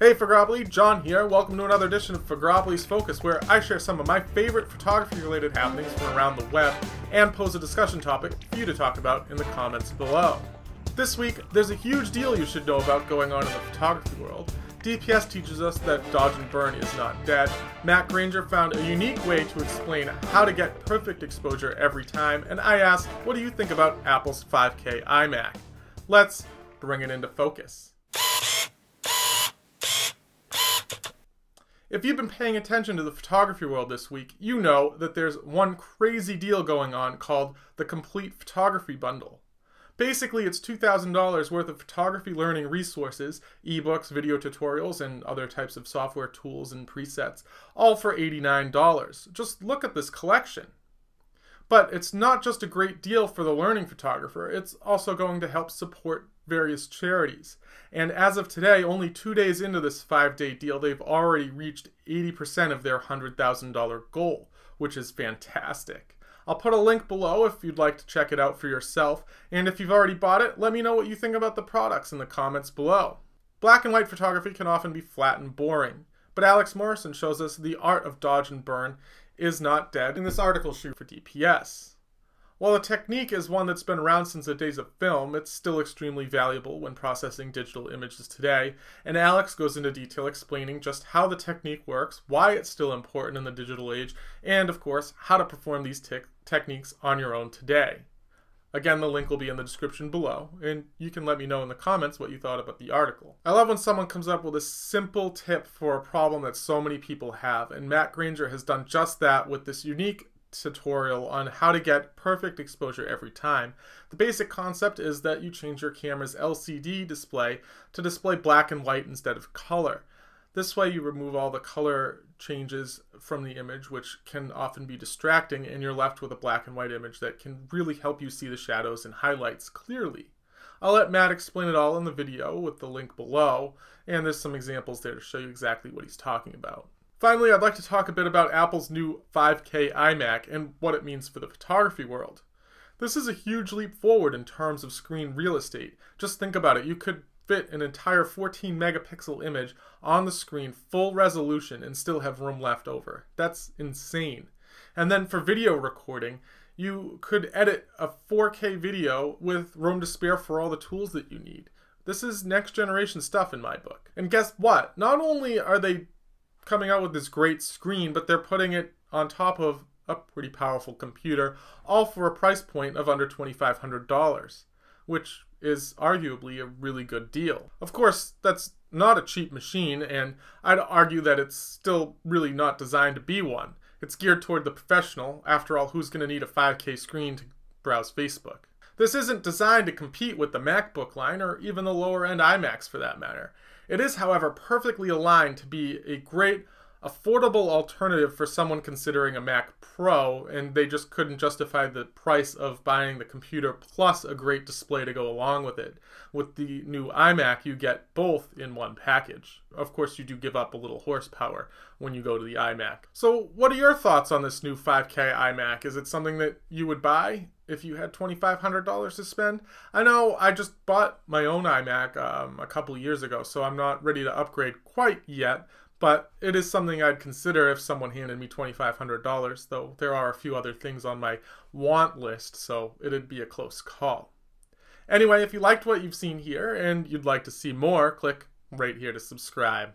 Hey Photogropoli, John here. Welcome to another edition of Photogropoli's Focus, where I share some of my favorite photography-related happenings from around the web and pose a discussion topic for you to talk about in the comments below. This week, there's a huge deal you should know about going on in the photography world. DPS teaches us that dodge and burn is not dead. Matt Granger found a unique way to explain how to get perfect exposure every time, and I asked, what do you think about Apple's 5K iMac? Let's bring it into focus. If you've been paying attention to the photography world this week, you know that there's one crazy deal going on called the Complete Photography Bundle. Basically, it's $2,000 worth of photography learning resources, ebooks, video tutorials, and other types of software tools and presets, all for $89. Just look at this collection. But it's not just a great deal for the learning photographer, it's also going to help support various charities. And as of today, only 2 days into this 5-day deal, they've already reached 80% of their $100,000 goal, which is fantastic. I'll put a link below if you'd like to check it out for yourself, and if you've already bought it, let me know what you think about the products in the comments below. Black and white photography can often be flat and boring, but Alex Morrison shows us the art of dodge and burn is not dead in this article shoot for DPS. While the technique is one that's been around since the days of film, it's still extremely valuable when processing digital images today, and Alex goes into detail explaining just how the technique works, why it's still important in the digital age, and of course, how to perform these techniques on your own today. Again, the link will be in the description below, and you can let me know in the comments what you thought about the article. I love when someone comes up with a simple tip for a problem that so many people have, and Matt Granger has done just that with this unique tutorial on how to get perfect exposure every time. The basic concept is that you change your camera's LCD display to display black and white instead of color. This way you remove all the color changes from the image, which can often be distracting, and you're left with a black and white image that can really help you see the shadows and highlights clearly. I'll let Matt explain it all in the video with the link below, and there's some examples there to show you exactly what he's talking about. Finally, I'd like to talk a bit about Apple's new 5K iMac and what it means for the photography world. This is a huge leap forward in terms of screen real estate. Just think about it. You could fit an entire 14 megapixel image on the screen full resolution and still have room left over. That's insane. And then for video recording, you could edit a 4K video with room to spare for all the tools that you need. This is next generation stuff in my book. And guess what? Not only are they coming out with this great screen, but they're putting it on top of a pretty powerful computer, all for a price point of under $2,500, which is arguably a really good deal. Of course, that's not a cheap machine, and I'd argue that it's still really not designed to be one. It's geared toward the professional. After all, who's going to need a 5K screen to browse Facebook? This isn't designed to compete with the MacBook line, or even the lower-end iMacs for that matter. It is, however, perfectly aligned to be a great, affordable alternative for someone considering a Mac Pro, and they just couldn't justify the price of buying the computer plus a great display to go along with it. With the new iMac, you get both in one package. Of course, you do give up a little horsepower when you go to the iMac. So what are your thoughts on this new 5K iMac? Is it something that you would buy if you had $2,500 to spend? I know I just bought my own iMac a couple years ago, so I'm not ready to upgrade quite yet, but it is something I'd consider if someone handed me $2,500, though there are a few other things on my want list, so it'd be a close call. Anyway, if you liked what you've seen here and you'd like to see more, click right here to subscribe.